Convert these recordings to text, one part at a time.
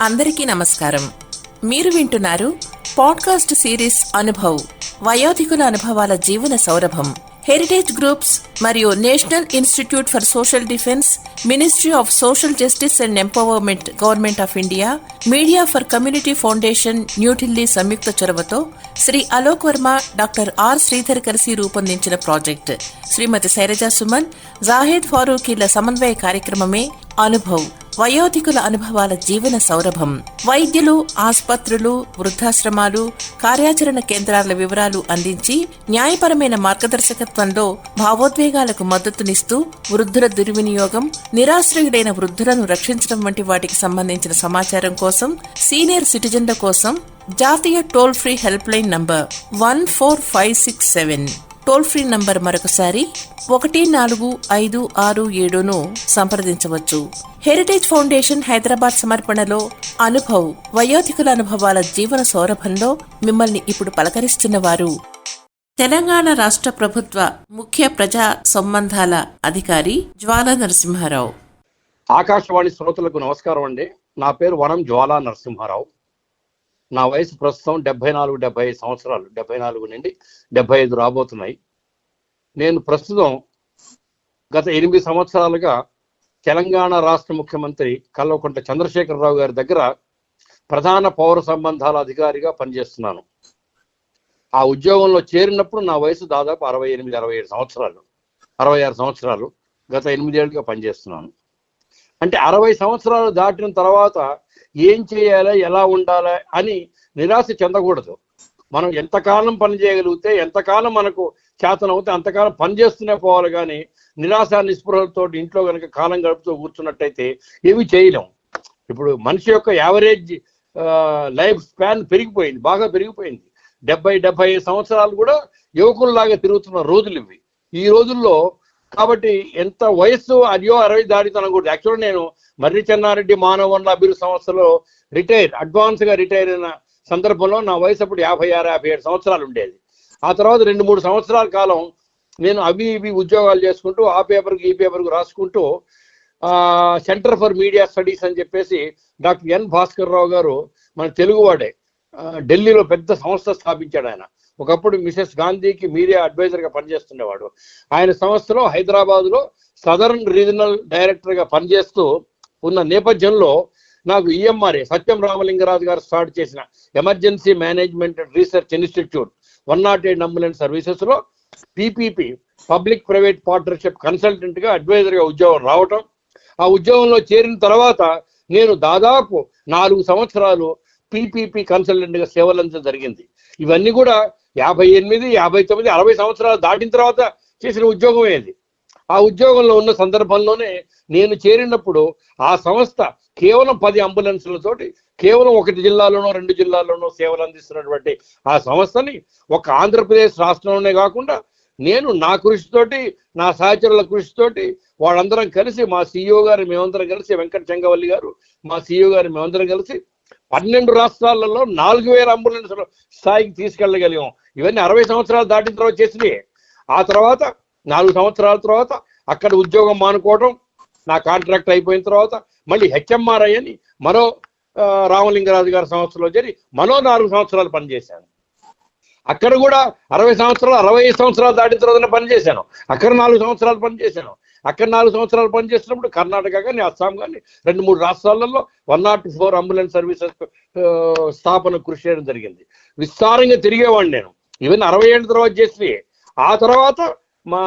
అందరికీ నమస్కారం. మీరు వింటున్నారు పాడ్కాస్ట్ సిరీస్ అనుభవ్, వయోధికుల అనుభవాల జీవన సౌరభం. హెరిటేజ్ గ్రూప్స్ మరియు national institute for social defence, ministry of social justice and empowerment, government of India, media for community foundation, New Delhi సంయుక్త చొరవతో శ్రీ అలోక్ వర్మ, డాక్టర్ ఆర్ శ్రీధర్ కలిసి రూపొందించిన ప్రాజెక్ట్ శ్రీమతి శైలజా సుమన్, జాహెద్ ఫారూఖీల సమన్వయ కార్యక్రమమే అనుభవ్, వయోధికుల అనుభవాల జీవన సౌరభం. వైద్యులు, ఆసుపత్రులు, వృద్ధాశ్రమాలు, కార్యాచరణ కేంద్రాల వివరాలు అందించి న్యాయపరమైన మార్గదర్శకత్వంలో భావోద్వేగాలకు మద్దతునిస్తూ వృద్ధుల దుర్వినియోగం, నిరాశ్రయుడైన వృద్ధులను రక్షించడం వంటి వాటికి సంబంధించిన సమాచారం కోసం సీనియర్ సిటిజన్ల కోసం జాతీయ toll free helpline number 14567, toll free number మరొకసారి 145667ను సంప్రదించవచ్చు. హెరిటేజ్ ఫౌండేషన్ హైదరాబాద్ సమర్పణలో అనుభవ్, వయోధికుల అనుభవాల జీవన సౌరభంలో మిమ్మల్ని ఇప్పుడు పలకరిస్తున్న వారు తెలంగాణ రాష్ట్ర ప్రభుత్వ ముఖ్య ప్రజా సంబంధాల అధికారి జ్వాలా నరసింహారావు. ఆకాశవాణి శ్రోతలకు నమస్కారం అండి. నా పేరు వనం జ్వాలా నరసింహారావు. నా వయసు ప్రస్తుతం 74-75 సంవత్సరాలు. 74 నుండి 75 రాబోతున్నాయి. నేను ప్రస్తుతం గత 8 సంవత్సరాలుగా తెలంగాణ రాష్ట్ర ముఖ్యమంత్రి కల్వకుంట్ల చంద్రశేఖరరావు గారి దగ్గర ప్రధాన పౌర సంబంధాల అధికారిగా పనిచేస్తున్నాను. ఆ ఉద్యోగంలో చేరినప్పుడు నా వయసు దాదాపు 68-67 సంవత్సరాలు, 66 సంవత్సరాలు. గత 8 ఏళ్ళుగా పనిచేస్తున్నాను. అంటే 60 సంవత్సరాలు దాటిన తర్వాత ఏం చేయాలి, ఎలా ఉండాలి అని నిరాశ చెందకూడదు. మనం ఎంతకాలం పని చేయగలిగితే, ఎంతకాలం మనకు చేతనవుతే అంతకాలం పని చేస్తూనే పోవాలి. కానీ నిరాశ నిస్పృహలతో ఇంట్లో కనుక కాలం గడుపుతూ కూర్చున్నట్టయితే ఏమి చేయలేం. ఇప్పుడు మనిషి యొక్క యావరేజ్ లైఫ్ స్పాన్ పెరిగిపోయింది, బాగా పెరిగిపోయింది. 70-75 సంవత్సరాలు కూడా యువకుల్లాగా తిరుగుతున్న రోజులు ఇవి ఈ రోజుల్లో. కాబట్టి ఎంత వయస్సు అయ్యో 60 దాటితనకూడదు. యాక్చువల్గా నేను మర్రి చెన్నారెడ్డి మానవ వనరుల అభివృద్ధి సంస్థలో అడ్వాన్స్గా రిటైర్ అయిన సందర్భంలో నా వయసు అప్పుడు 56-57 సంవత్సరాలు ఉండేది. ఆ తర్వాత 2-3 సంవత్సరాల కాలం నేను అవి ఇవి ఉద్యోగాలు చేసుకుంటూ ఆ పేపర్కి ఈ పేపర్కి రాసుకుంటూ సెంటర్ ఫర్ మీడియా స్టడీస్ అని చెప్పేసి డాక్టర్ ఎన్ భాస్కర్ రావు గారు, మన తెలుగువాడే, ఢిల్లీలో పెద్ద సంస్థ స్థాపించాడు ఆయన. ఒకప్పుడు మిసెస్ గాంధీకి మీడియా అడ్వైజర్గా పనిచేస్తుండేవాడు. ఆయన సంస్థలో హైదరాబాద్లో సదరన్ రీజనల్ డైరెక్టర్గా పనిచేస్తూ ఉన్న నేపథ్యంలో నాకు ఈఎంఆర్ఏ సత్యం రామలింగరాజు గారు స్టార్ట్ చేసిన emergency management and research institute 108 ambulance సర్వీసెస్లో పీపీపీ, పబ్లిక్ ప్రైవేట్ పార్ట్నర్షిప్ కన్సల్టెంట్గా అడ్వైజర్గా ఉద్యోగం రావటం. ఆ ఉద్యోగంలో చేరిన తర్వాత నేను దాదాపు 4 సంవత్సరాలు పీపీపీ కన్సల్టెంట్గా సేవలంచడం జరిగింది. ఇవన్నీ కూడా 58, 59, 60 సంవత్సరాలు దాటిన తర్వాత చేసిన ఉద్యోగం ఏది. ఆ ఉద్యోగంలో ఉన్న సందర్భంలోనే నేను చేరినప్పుడు ఆ సంస్థ కేవలం 10 అంబులెన్సులతోటి కేవలం 1 జిల్లాలోనో 2 జిల్లాల్లోనో సేవలు అందిస్తున్నటువంటి ఆ సంస్థని ఒక ఆంధ్రప్రదేశ్ రాష్ట్రంలోనే కాకుండా నేను నా కృషితోటి, నా సహచరుల కృషితోటి వాళ్ళందరం కలిసి, మా సిఇఓ గారు మేమందరం కలిసి, వెంకట చెంగవల్లి గారు మా సిఇఓ గారు మేమందరం కలిసి 12 రాష్ట్రాలలో 4000 అంబులెన్సుల స్థాయికి తీసుకెళ్ళగలిగాం. ఇవన్నీ 60 సంవత్సరాలు దాటిన తర్వాత చేసినాయి. ఆ తర్వాత 4 సంవత్సరాల తర్వాత అక్కడ ఉద్యోగం మానుకోవడం, నా కాంట్రాక్ట్ అయిపోయిన తర్వాత మళ్ళీ హెచ్ఎంఆర్ఐ అని మరో రామలింగరాజు గారి సంస్థలో చేరి మరో 4 సంవత్సరాలు పనిచేశాను. అక్కడ కూడా 60 సంవత్సరాలు దాటిన తర్వాత పనిచేశాను. అక్కడ 4 సంవత్సరాలు పనిచేశాను. అక్కడ 4 సంవత్సరాలు పనిచేసినప్పుడు కర్ణాటక కానీ, అస్సాం కానీ 2-3 రాష్ట్రాలలో 104 అంబులెన్స్ సర్వీసెస్ స్థాపన కృషి చేయడం జరిగింది. విస్తారంగా తిరిగేవాడిని నేను. ఇవన్నీ 60 ఏళ్ళ తర్వాత చేసి, ఆ తర్వాత మా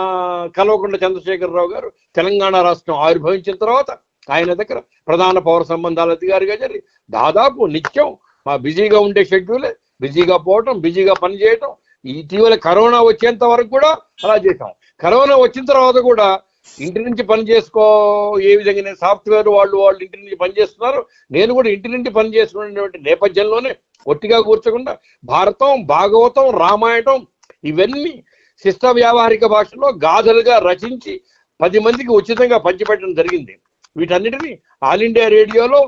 కల్వకుంట్ల చంద్రశేఖరరావు గారు తెలంగాణ రాష్ట్రం ఆవిర్భవించిన తర్వాత ఆయన దగ్గర ప్రధాన పౌర సంబంధాల అధికారిగా జరిగి దాదాపు నిత్యం మా బిజీగా ఉండే షెడ్యూలే, బిజీగా పోవటం, బిజీగా పనిచేయటం. ఇటీవల కరోనా వచ్చేంత వరకు కూడా అలా చేసాం. కరోనా వచ్చిన తర్వాత కూడా ఇంటి నుంచి పని చేసుకో, ఏ విధంగా నేను సాఫ్ట్వేర్ వాళ్ళు ఇంటి నుంచి పని చేస్తున్నారు, నేను కూడా ఇంటి నుంచి పని చేసుకునేటువంటి నేపథ్యంలోనే ఒట్టిగా కూర్చోకుండా భారతం, భాగవతం, రామాయణం ఇవన్నీ శిష్ట వ్యావహారిక భాషలో గాథలుగా రచించి 10 మందికి ఉచితంగా పంచిపెట్టడం జరిగింది. వీటన్నిటినీ ఆల్ ఇండియా రేడియోలో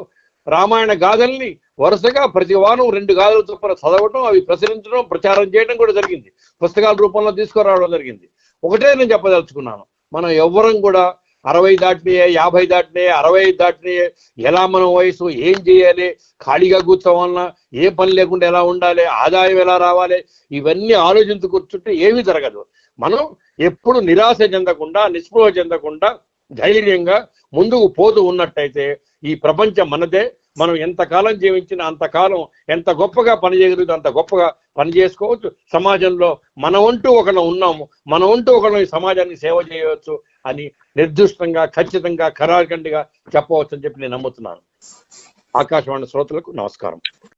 రామాయణ గాథల్ని వరుసగా ప్రతి వారం 2 గాథల చొప్పున చదవటం, అవి ప్రచురించడం, ప్రచారం చేయడం కూడా జరిగింది. పుస్తకాల రూపంలో తీసుకురావడం జరిగింది. ఒకటే నేను చెప్పదలుచుకున్నాను, మనం ఎవ్వరం కూడా 60 దాటినాయే, 50 దాటినాయే, 65 దాటినాయే, ఎలా మనం వయసు, ఏం చేయాలి, ఖాళీగా కూర్చోవాలన్నా, ఏ పని లేకుండా ఎలా ఉండాలి, ఆదాయం ఎలా రావాలి, ఇవన్నీ ఆలోచించి కూర్చుంటే ఏమీ జరగదు. మనం ఎప్పుడు నిరాశ చెందకుండా, నిస్పృహ చెందకుండా ధైర్యంగా ముందుకు పోతూ ఉన్నట్టయితే ఈ ప్రపంచం మనదే. మనం ఎంతకాలం జీవించినా అంతకాలం ఎంత గొప్పగా పని చేయగలిగితే అంత గొప్పగా పని చేసుకోవచ్చు. సమాజంలో మన వంటూ ఒకరు ఉన్నాము, మన వంటూ ఒకరు ఈ సమాజానికి సేవ చేయవచ్చు అని నిర్దిష్టంగా, ఖచ్చితంగా, ఖరాఖండిగా చెప్పవచ్చు అని చెప్పి నేను నమ్ముతున్నాను. ఆకాశవాణి శ్రోతలకు నమస్కారం.